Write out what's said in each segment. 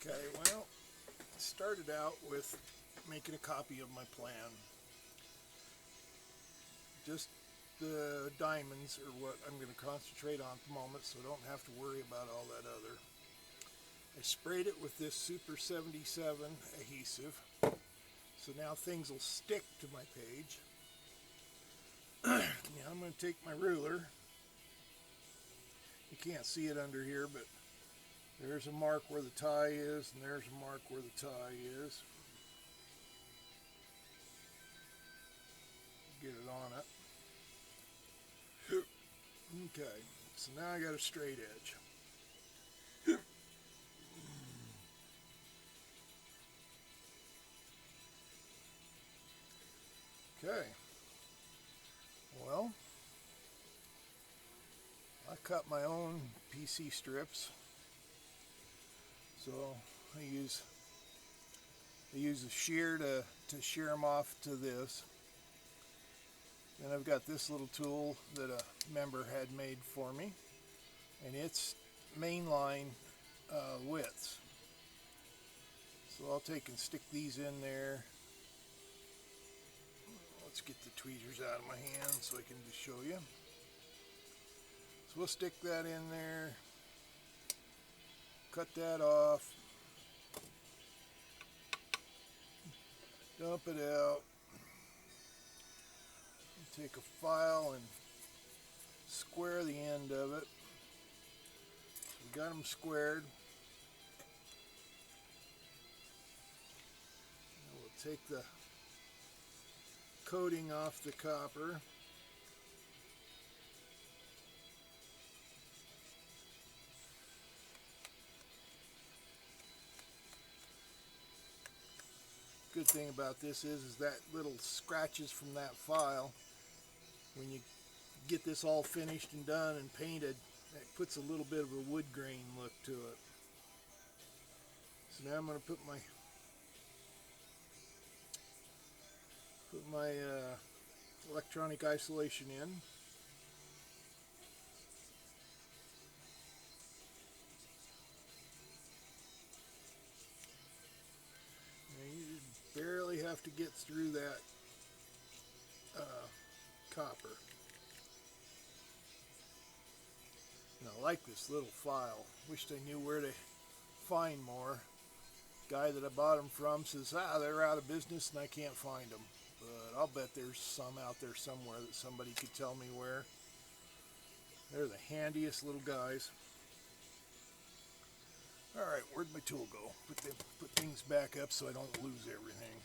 Okay, well, I started out with making a copy of my plan. Just the diamonds are what I'm going to concentrate on at the moment, so I don't have to worry about all that other. I sprayed it with this Super 77 adhesive, so now things will stick to my page. Now I'm going to take my ruler. You can't see it under here, but there's a mark where the tie is, and there's a mark where the tie is. Get it on it. Okay, so now I got a straight edge. Okay, well, I cut my own PC strips, so I use a shear to shear them off to this. Then I've got this little tool that a member had made for me, and it's mainline widths. So I'll take and stick these in there. Let's get the tweezers out of my hand so I can just show you. So we'll stick that in there, cut that off, dump it out, take a file and square the end of it. We got them squared. And we'll take the coating off the copper. Good thing about this is that little scratches from that file, when you get this all finished and done and painted, it puts a little bit of a wood grain look to it. So now I'm going to put my electronic isolation in. Now you barely have to get through that copper. And I like this little file. Wished I knew where to find more. Guy that I bought them from says, they're out of business and I can't find them. But I'll bet there's some out there somewhere that somebody could tell me where. They're the handiest little guys. Alright, where'd my tool go? Put things back up so I don't lose everything.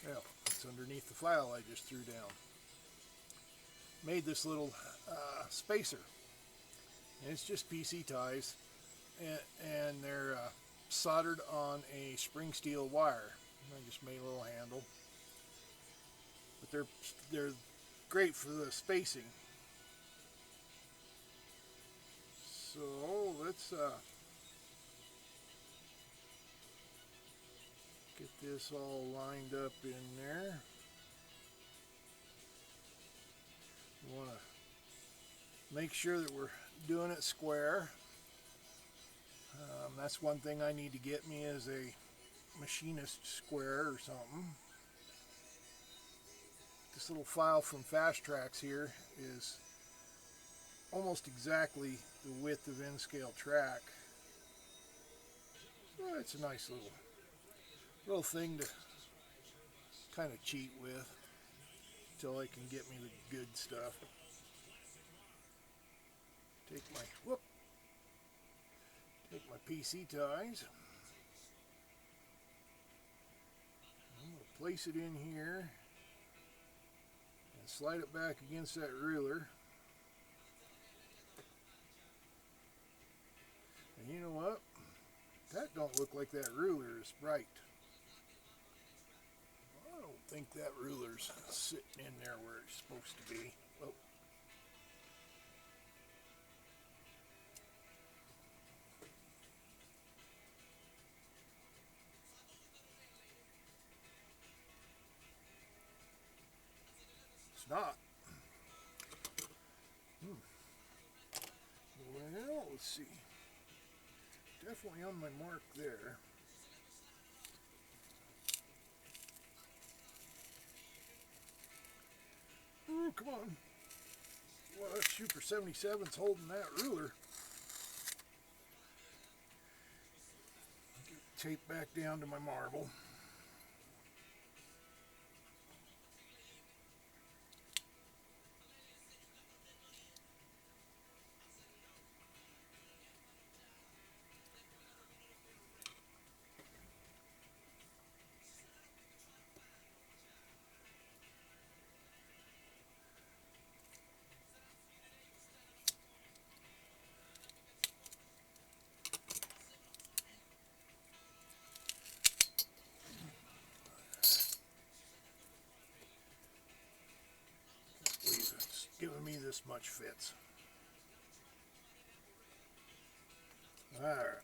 Yeah, it's underneath the file I just threw down. Made this little spacer. And it's just PC ties. And they're soldered on a spring steel wire. I just made a little handle. But they're great for the spacing. So let's get this all lined up in there. We want to make sure that we're doing it square. That's one thing I need to get me is a machinist square or something. This little file from Fast Tracks here is almost exactly the width of N-scale track. So it's a nice little thing to kind of cheat with until I can get me the good stuff. Take my PC ties. I'm going to place it in here and slide it back against that ruler. And you know what? That don't look like that ruler is right. I don't think that ruler's sitting in there where it's supposed to be. Oh. It's not. Well, let's see. Definitely on my mark there. Ooh, come on. Well, that Super 77's holding that ruler. Get tape back down to my marble. It's giving me this much fits. Alright.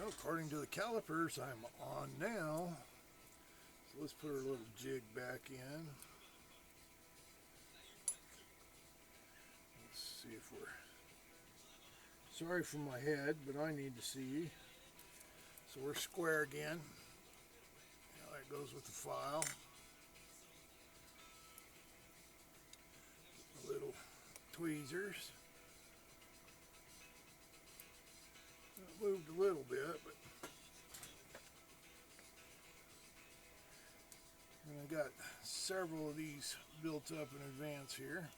Well, according to the calipers, I'm on now. So let's put our little jig back in. Let's see if we're... Sorry for my head, but I need to see. So we're square again. Now that goes with the file. Little tweezers. Moved a little bit, but and I got several of these built up in advance here.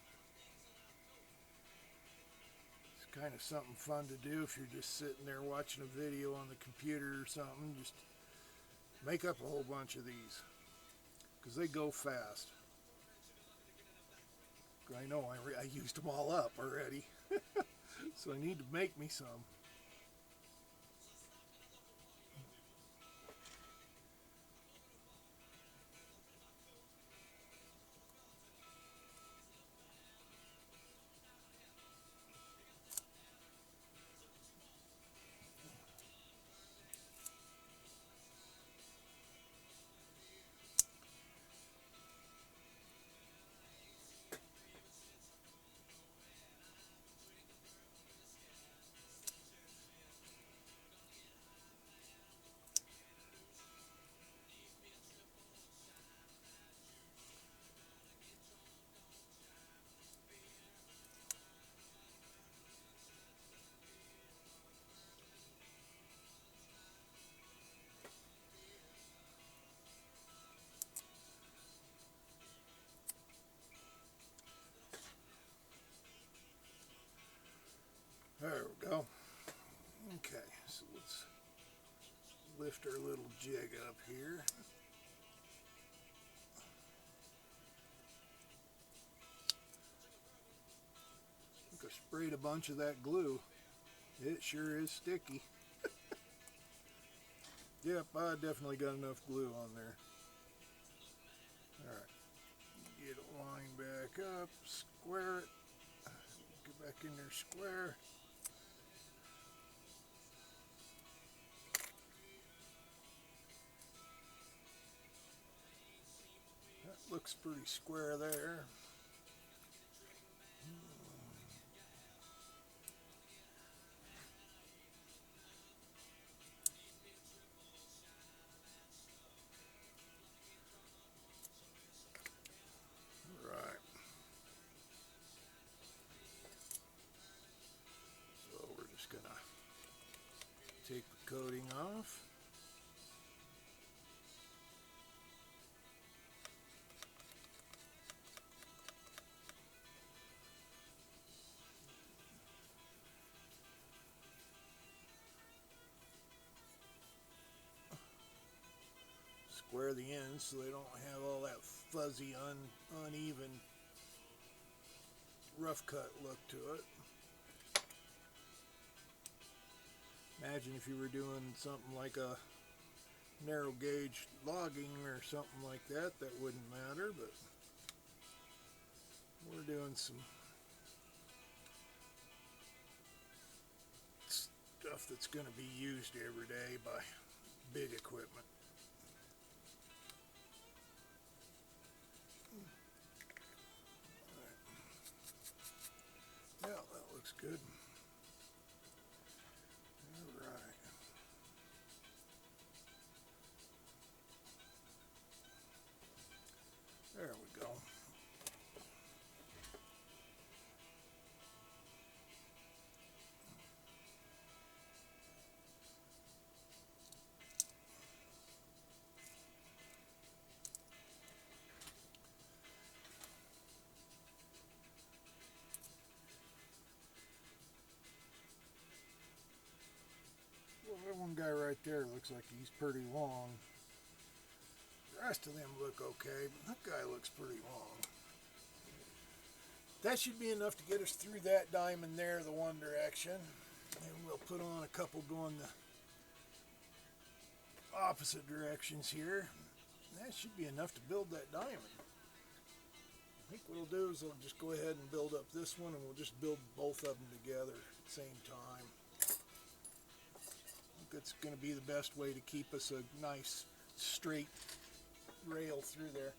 It's kind of something fun to do if you're just sitting there watching a video on the computer or something. Just make up a whole bunch of these because they go fast. I know I used them all up already, so I need to make me some. There we go. Okay, so let's lift our little jig up here. I think I sprayed a bunch of that glue. It sure is sticky. Yep, I definitely got enough glue on there. Alright, get it lined back up, square it, get back in there square. That looks pretty square there. Right. So we're just gonna take the coating off. Square the ends so they don't have all that fuzzy, uneven, rough cut look to it. Imagine if you were doing something like a narrow gauge logging or something like that, that wouldn't matter, but we're doing some stuff that's going to be used every day by big equipment. Yeah, that looks good. All right. There we go. Well, that one guy right there looks like he's pretty long. The rest of them look okay, but that guy looks pretty long. That should be enough to get us through that diamond there, the one direction. And we'll put on a couple going the opposite directions here. That should be enough to build that diamond. I think what we'll do is I'll just go ahead and build up this one, and we'll just build both of them together at the same time. I think that's going to be the best way to keep us a nice straight rail through there.